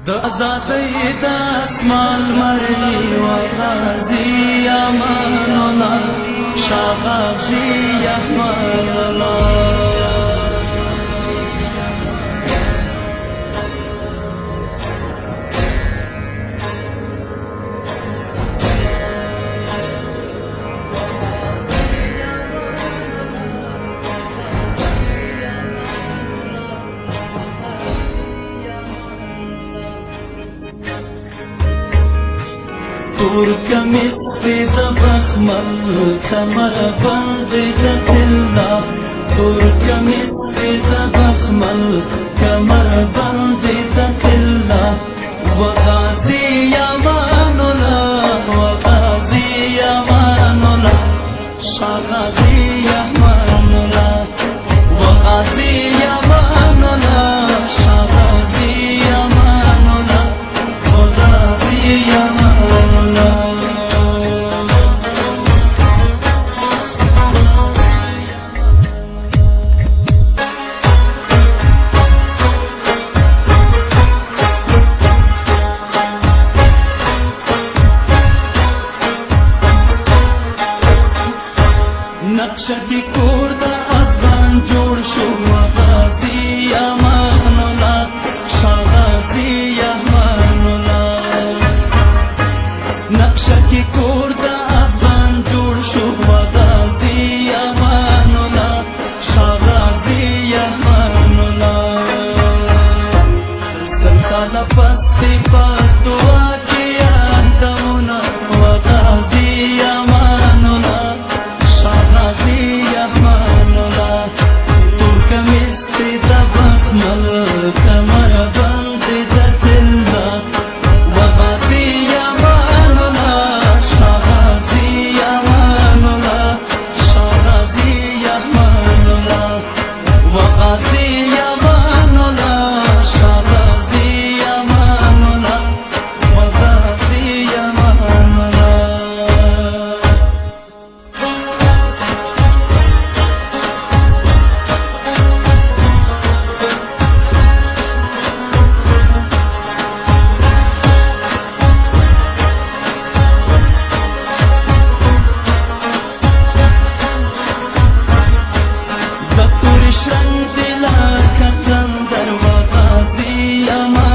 د آزادۍ د اسمان مرلي و غازي امان الله شاه غازي امان الله تور کمیس دی د بخمل کمر بند د تلا تور کمیس دی د بخمل کمر بند د تلا وغازی امان الله وغازی امان الله شاه غازی امان الله وغازی امان الله شاه غازی امان الله وغازی امان الله نقشه کی کور د افغان جوړ شو غازی امان الله شاه غازی امان الله نقشه کی کور د افغان جوړ شو غازی امان الله شاه غازی امان الله سلطان پستی په دعا کې یادونه غازی امان الله غازی امان الله تور کمیس دی د بخمل کمر بند دی د تلا وغازی امان الله شاه غازی امان الله شاه غازی امان الله وغازی امان الله شاه غازی امان الله وغازی امان الله شرنگ دلا کتن در و غازی امان